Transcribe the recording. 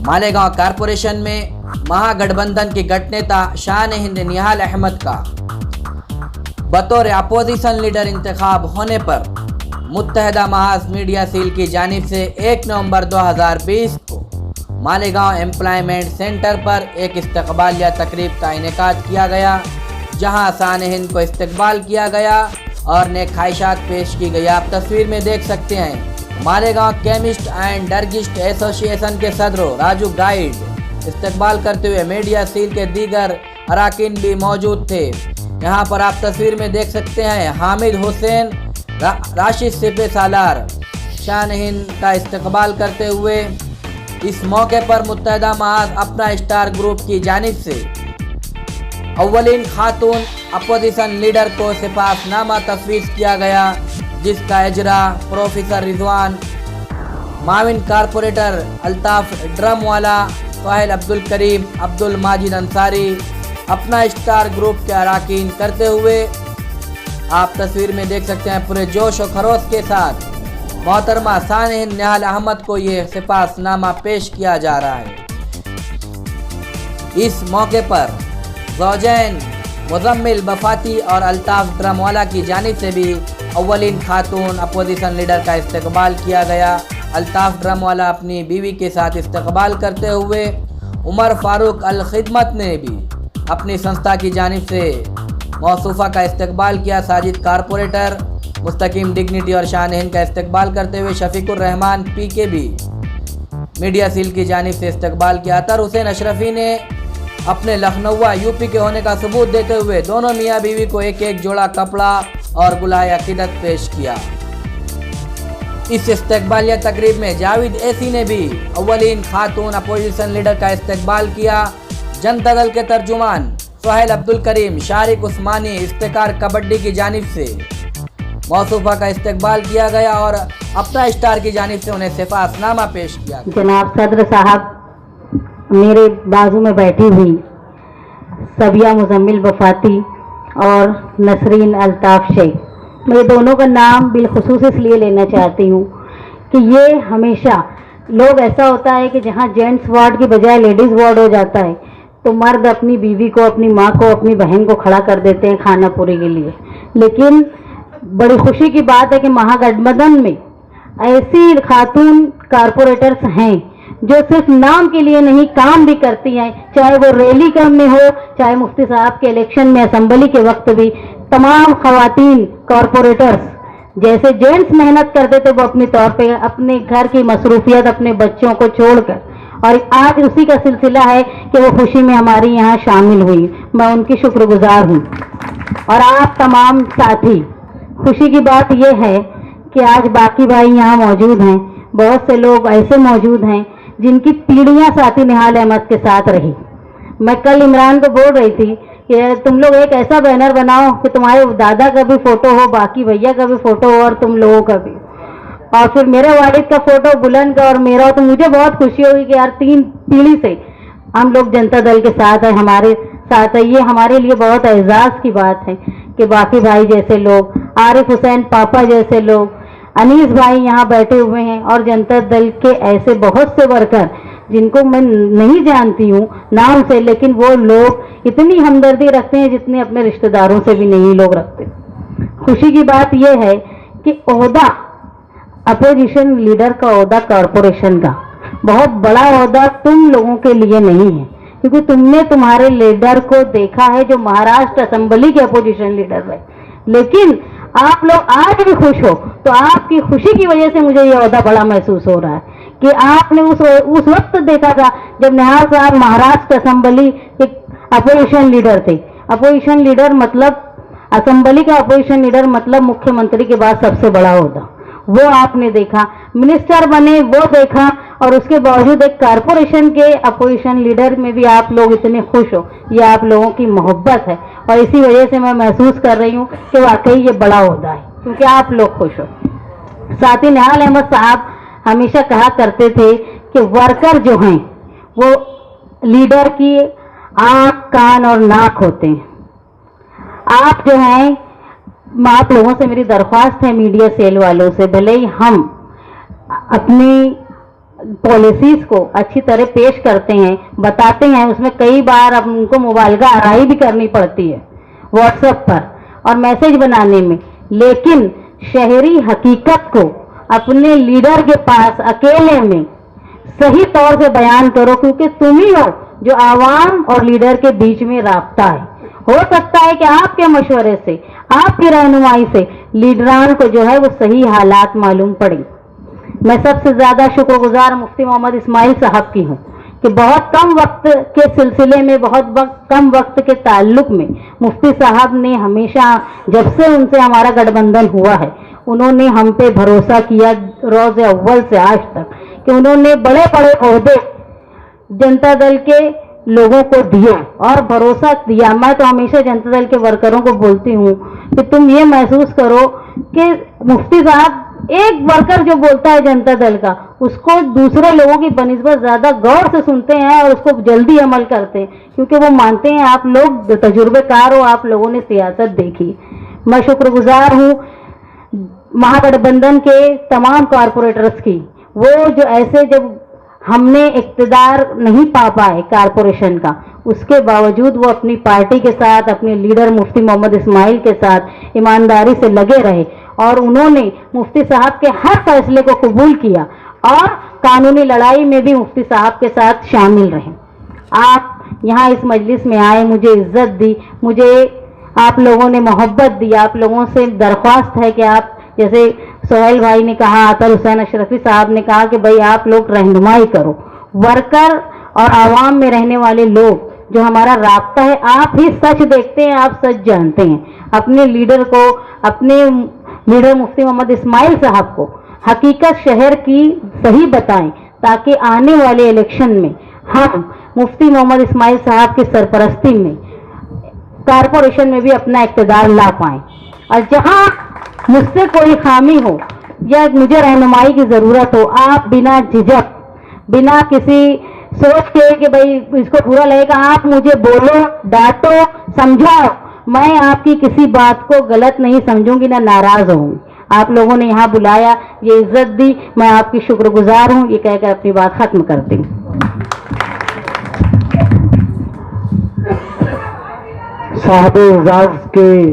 Malegaon corporation में महागठबंधन के गठनेता शान हिंद निहाल अहमद का बतौर अपोजिशन लीडर इंतखाब होने पर मुत्तहदा महाज मीडिया सेल की जानिब से 1 नवंबर 2020 को मालेगांव एम्प्लॉयमेंट सेंटर पर एक इस्तकबालिया तकरीब का इनेकाद किया गया, जहां शान हिंद को इस्तकबाल किया गया और नेक ख्वाहिशात पेश की गई। आप तस्वीर में देख सकते हैं Malegaon chemist and druggist association के सदर राजू गाइड इस्तकबाल करते हुए मीडिया सेल के दीगर अराकीन भी मौजूद थे। यहाँ पर आप तस्वीर में देख सकते हैं हामिद हुसैन, राशिद सिपे सालार शान हिंद का इस्तकबाल करते हुए। इस मौके पर मुत्तहदा महाज अपना स्टार ग्रुप की जानिब से अव्वलीन खातून अपोजिशन लीडर को सिफारशनामा तफवीज़ किया गया, जिसका इजरा प्रोफेसर रिजवान, माविन कारपोरेटर अल्ताफ ड्रमवाला, सोहेल अब्दुल करीम, अब्दुल माजिद अंसारी अपना स्टार ग्रुप के अराकीन करते हुए। आप तस्वीर में देख सकते हैं पूरे जोश और खरोश के साथ मोहतरमा शान हिंद निहाल अहमद को ये सिफारशनामा पेश किया जा रहा है। इस मौके पर ज़ौजैन मुज़म्मिल बफाती और अल्ताफ ड्रमवाला की जानिब से भी अव्वलीन खातून अपोजिशन लीडर का इस्तकबाल किया गया। अल्ताफ ड्रमवाला अपनी बीवी के साथ इस्तकबाल करते हुए। उमर फारूक अल खिदमत ने भी अपनी संस्था की जानिब से मौसूफ़ा का इस्तकबाल किया। साजिद कारपोरेटर मुस्तकीम डिग्निटी और शान हिंद का इस्तकबाल करते हुए। शफीकुर रहमान पी के भी मीडिया सेल की जानिब से इस्तकबाल किया। अतर हुसैन अशरफी ने अपने लखनऊआ यूपी के होने का सबूत देते हुए दोनों मियाँ बीवी को एक एक जोड़ा कपड़ा और गुलाए अकीदत पेश किया। इस इस्तकबालिया तकरीब में जावेद ऐसी ने भी अव्वलीन खातून अपोजिशन लीडर का इस्तकबाल किया। जनता दल के तर्जुमान सोहेल अब्दुल करीम, शारिक उस्मानी, इफ्तिकार कबड्डी की जानिब से मौसूफ़ा का इस्तकबाल किया गया और अपना स्टार की जानिब से उन्हें सिफारशनामा पेश किया। जनाब सदर साहब, मेरे बाजू में बैठी हुई सबिया मुज़म्मिल बफाती और नसरीन अल्ताफ शेख, मैं दोनों का नाम बिलखुसूस इसलिए लेना चाहती हूँ कि ये हमेशा लोग ऐसा होता है कि जहाँ जेंट्स वार्ड की बजाय लेडीज़ वार्ड हो जाता है तो मर्द अपनी बीवी को, अपनी माँ को, अपनी बहन को खड़ा कर देते हैं खाना पूरी के लिए। लेकिन बड़ी खुशी की बात है कि महागठबंधन में ऐसी खातून कारपोरेटर्स हैं जो सिर्फ नाम के लिए नहीं काम भी करती हैं, चाहे वो रैली का में हो, चाहे मुफ्ती साहब के इलेक्शन में असेंबली के वक्त भी तमाम खवातीन कारपोरेटर्स जैसे जेंट्स मेहनत करते थे वो अपने तौर पे अपने घर की मसरूफियत अपने बच्चों को छोड़कर, और आज उसी का सिलसिला है कि वो खुशी में हमारी यहाँ शामिल हुई। मैं उनकी शुक्रगुजार हूँ। और आप तमाम साथी, खुशी की बात यह है कि आज बाकी भाई यहाँ मौजूद हैं। बहुत से लोग ऐसे मौजूद हैं जिनकी पीढ़ियां साथी निहाल अहमद के साथ रही। मैं कल इमरान को बोल रही थी कि तुम लोग एक ऐसा बैनर बनाओ कि तुम्हारे दादा का भी फोटो हो, बाकी भैया का भी फोटो हो और तुम लोगों का भी, और फिर मेरे वालिद का फोटो, बुलंद का और मेरा हो, तो मुझे बहुत खुशी होगी कि यार 3 पीढ़ी से हम लोग जनता दल के साथ है, हमारे साथ है। ये हमारे लिए बहुत एजाज की बात है कि बाकी भाई जैसे लोग, आरिफ हुसैन पापा जैसे लोग, अनीस भाई यहाँ बैठे हुए हैं और जनता दल के ऐसे बहुत से वर्कर जिनको मैं नहीं जानती हूँ नाम से, लेकिन वो लोग इतनी हमदर्दी रखते हैं जितने अपने रिश्तेदारों से भी नहीं लोग रखते। खुशी की बात यह है कि ओहदा अपोजिशन लीडर का ओहदा कारपोरेशन का बहुत बड़ा ओहदा तुम लोगों के लिए नहीं है, क्योंकि तुमने तुम्हारे लीडर को देखा है जो महाराष्ट्र असेंबली के अपोजिशन लीडर है। लेकिन आप लोग आज भी खुश हो तो आपकी खुशी की वजह से मुझे ये ओहदा बड़ा महसूस हो रहा है कि आपने उस वक्त देखा था जब निहाल साहब महाराष्ट्र असेंबली के अपोजिशन लीडर थे। अपोजिशन लीडर मतलब असेंबली का अपोजिशन लीडर मतलब मुख्यमंत्री के बाद सबसे बड़ा ओहदा, वो आपने देखा। मिनिस्टर बने वो देखा, और उसके बावजूद एक कारपोरेशन के अपोजिशन लीडर में भी आप लोग इतने खुश हो, ये आप लोगों की मोहब्बत है। और इसी वजह से मैं महसूस कर रही हूँ कि वाकई ये बड़ा ओहदा है क्योंकि आप लोग खुश हो। साथ ही निहाल अहमद साहब हमेशा कहा करते थे कि वर्कर जो हैं वो लीडर की आँख, कान और नाक होते हैं। आप जो हैं, आप लोगों से मेरी दरख्वास्त है मीडिया सेल वालों से, भले ही हम अपनी पॉलिसीज को अच्छी तरह पेश करते हैं, बताते हैं। उसमें कई बार अब उनको मुबालगा आराई भी करनी पड़ती है व्हाट्सएप पर और मैसेज बनाने में, लेकिन शहरी हकीकत को अपने लीडर के पास अकेले में सही तौर से बयान करो, क्योंकि तुम ही हो जो आवाम और लीडर के बीच में राब्ता है। हो सकता है कि आपके मशवरे से, आपकी रहनुमाई से लीडरान को जो है वो सही हालात मालूम पड़े। मैं सबसे ज़्यादा शुक्रगुजार मुफ्ती मोहम्मद इस्माइल साहब की हूँ कि बहुत कम वक्त के सिलसिले में, कम वक्त के ताल्लुक में मुफ्ती साहब ने हमेशा, जब से उनसे हमारा गठबंधन हुआ है, उन्होंने हम पे भरोसा किया रोज़ अव्वल से आज तक, कि उन्होंने बड़े बड़े ओहदे जनता दल के लोगों को दिए और भरोसा दिया। मैं तो हमेशा जनता दल के वर्करों को बोलती हूँ कि तुम ये महसूस करो कि मुफ्ती साहब, एक वर्कर जो बोलता है जनता दल का, उसको दूसरे लोगों की बनिस्बत ज़्यादा गौर से सुनते हैं और उसको जल्दी अमल करते हैं, क्योंकि वो मानते हैं आप लोग तजुर्बेकार हो, आप लोगों ने सियासत देखी। मैं शुक्रगुजार हूँ महागठबंधन के तमाम कारपोरेटर्स की, वो जो ऐसे जब हमने इक़्तिदार नहीं पा पाए कारपोरेशन का, उसके बावजूद वो अपनी पार्टी के साथ, अपने लीडर मुफ्ती मोहम्मद इस्माइल के साथ ईमानदारी से लगे रहे और उन्होंने मुफ्ती साहब के हर फैसले को कबूल किया और कानूनी लड़ाई में भी मुफ्ती साहब के साथ शामिल रहे। आप यहाँ इस मजलिस में आए, मुझे इज्जत दी, मुझे आप लोगों ने मोहब्बत दी। आप लोगों से दरख्वास्त है कि आप, जैसे सोहेल भाई ने कहा, अतर हुसैन अशरफी साहब ने कहा कि भाई आप लोग रहनुमाई करो। वर्कर और आवाम में रहने वाले लोग, जो हमारा राब्ता है, आप ही सच देखते हैं, आप सच जानते हैं। अपने लीडर को, अपने लीडर मुफ्ती मोहम्मद इस्माइल साहब को हकीकत शहर की सही बताएं, ताकि आने वाले इलेक्शन में हम मुफ्ती मोहम्मद इस्माइल साहब की सरपरस्ती में कारपोरेशन में भी अपना इक़्तिदार ला पाएं। और जहां मुझसे कोई खामी हो या मुझे रहनुमाई की ज़रूरत हो, आप बिना झिझक, बिना किसी सोच के कि भाई इसको बुरा लगेगा, आप मुझे बोलो, डांटो, समझाओ। मैं आपकी किसी बात को गलत नहीं समझूंगी, ना नाराज होंगी। आप लोगों ने यहाँ बुलाया, ये इज्जत दी, मैं आपकी शुक्रगुजार हूँ। ये कहकर अपनी बात खत्म करती हूँ। साहब-ए-एज़ाज़ के